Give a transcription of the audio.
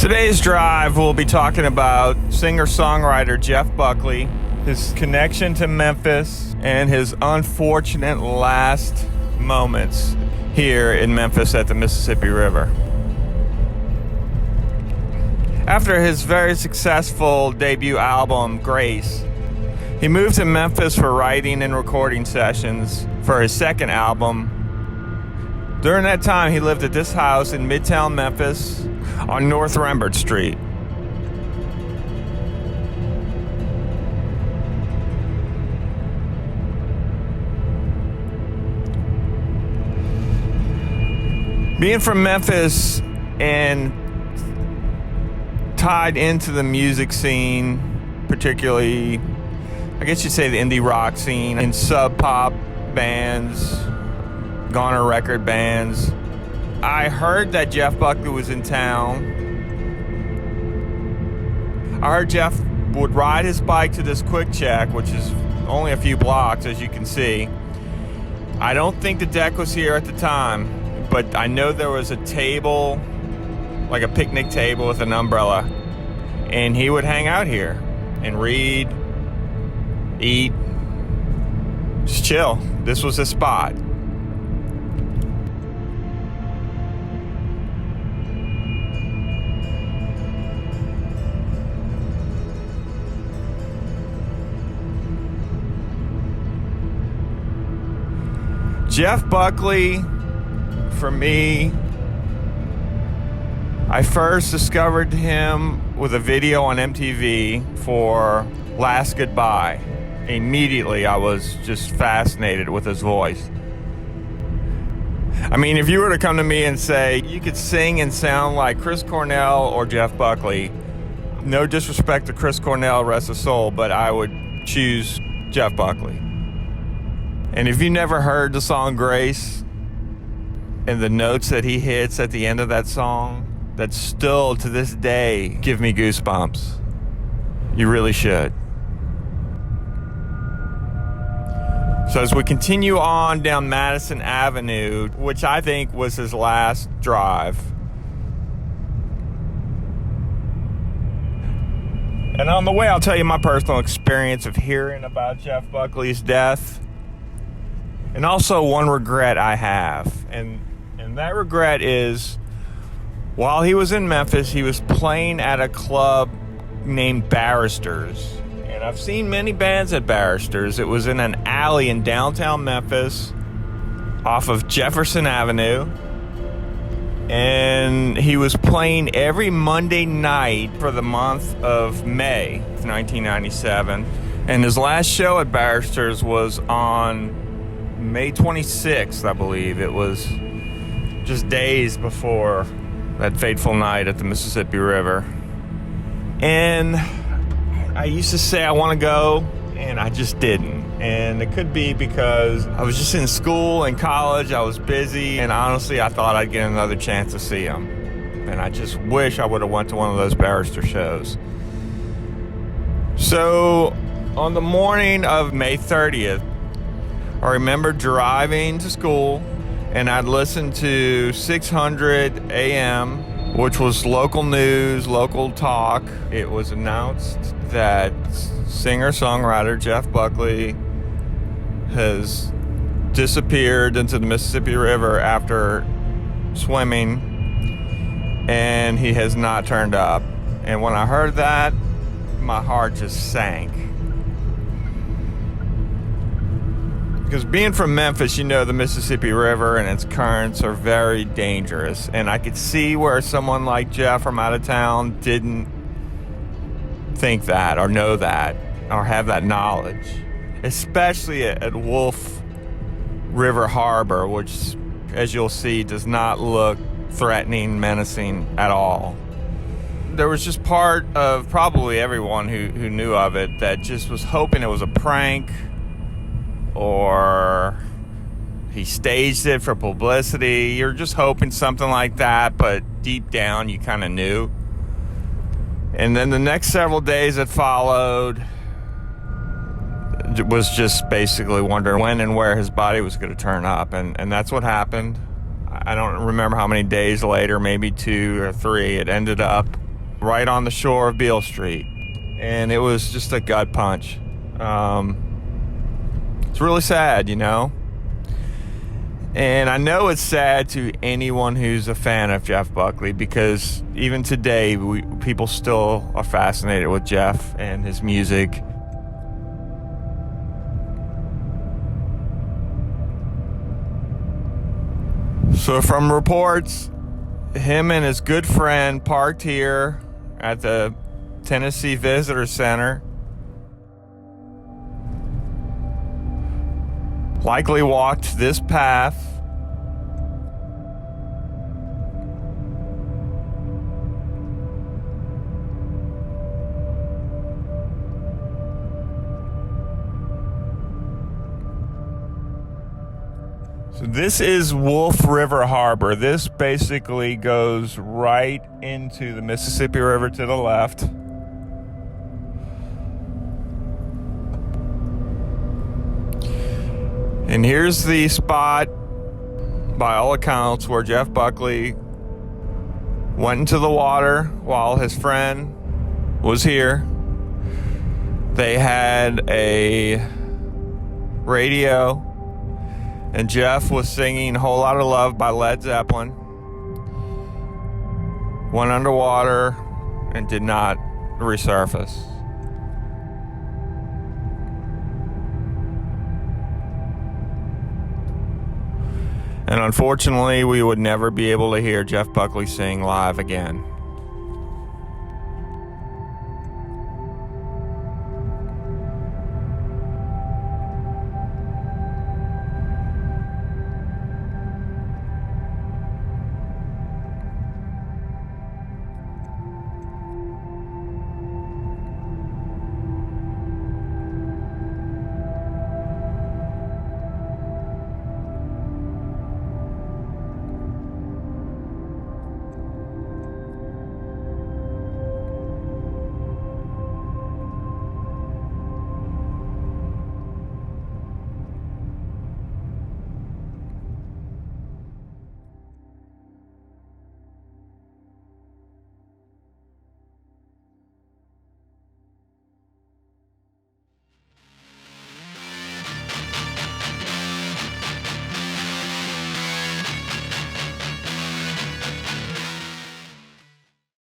Today's drive, we'll be talking about singer-songwriter Jeff Buckley, his connection to Memphis, and his unfortunate last moments here in Memphis at the Mississippi River. After his very successful debut album, Grace, he moved to Memphis for writing and recording sessions for his second album. During that time, he lived at this house in Midtown Memphis on North Rembert Street. Being from Memphis and tied into the music scene, particularly, I guess you'd say the indie rock scene and sub-pop bands, Goner record bands, I heard that Jeff Buckley was in town. I heard Jeff would ride his bike to this Quick Check, which is only a few blocks, as you can see. I don't think the deck was here at the time, but I know there was a table, like a picnic table with an umbrella, and he would hang out here and read, eat, just chill. This was his spot. Jeff Buckley, for me, I first discovered him with a video on MTV for Last Goodbye. Immediately, I was just fascinated with his voice. I mean, if you were to come to me and say you could sing and sound like Chris Cornell or Jeff Buckley, no disrespect to Chris Cornell, rest his soul, but I would choose Jeff Buckley. And if you never heard the song Grace and the notes that he hits at the end of that song, that still to this day give me goosebumps, you really should. So as we continue on down Madison Avenue, which I think was his last drive, and on the way I'll tell you my personal experience of hearing about Jeff Buckley's death. And also one regret I have, and that regret is while he was in Memphis, he was playing at a club named Barristers. And I've seen many bands at Barristers. It was in an alley in downtown Memphis off of Jefferson Avenue. And he was playing every Monday night for the month of May 1997. And his last show at Barristers was on May 26th, I believe. It was just days before that fateful night at the Mississippi River. And I used to say I want to go, and I just didn't. And it could be because I was just in school and college, I was busy, and honestly, I thought I'd get another chance to see him. And I just wish I would have went to one of those Barrister shows. So, on the morning of May 30th, I remember driving to school, and I'd listen to 600 AM, which was local news, local talk. It was announced that singer-songwriter Jeff Buckley has disappeared into the Mississippi River after swimming, and he has not turned up. And when I heard that, my heart just sank. Because being from Memphis, you know the Mississippi River and its currents are very dangerous. And I could see where someone like Jeff from out of town didn't think that or know that or have that knowledge. Especially at Wolf River Harbor, which, as you'll see, does not look threatening, menacing at all. There was just part of probably everyone who knew of it that just was hoping it was a prank, or he staged it for publicity. You're just hoping something like that, but deep down you kind of knew. And then the next several days that followed was just basically wondering when and where his body was going to turn up, and that's what happened. I don't remember how many days later, maybe 2 or 3, it ended up right on the shore of Beale Street. And it was just a gut punch. It's really sad, you know? And I know it's sad to anyone who's a fan of Jeff Buckley, because even today, people still are fascinated with Jeff and his music. So from reports, him and his good friend parked here at the Tennessee Visitor Center. Likely walked this path. So this is Wolf River Harbor. This basically goes right into the Mississippi River to the left. And here's the spot, by all accounts, where Jeff Buckley went into the water while his friend was here. They had a radio, and Jeff was singing "Whole Lotta Love" by Led Zeppelin. Went underwater and did not resurface. And unfortunately, we would never be able to hear Jeff Buckley sing live again.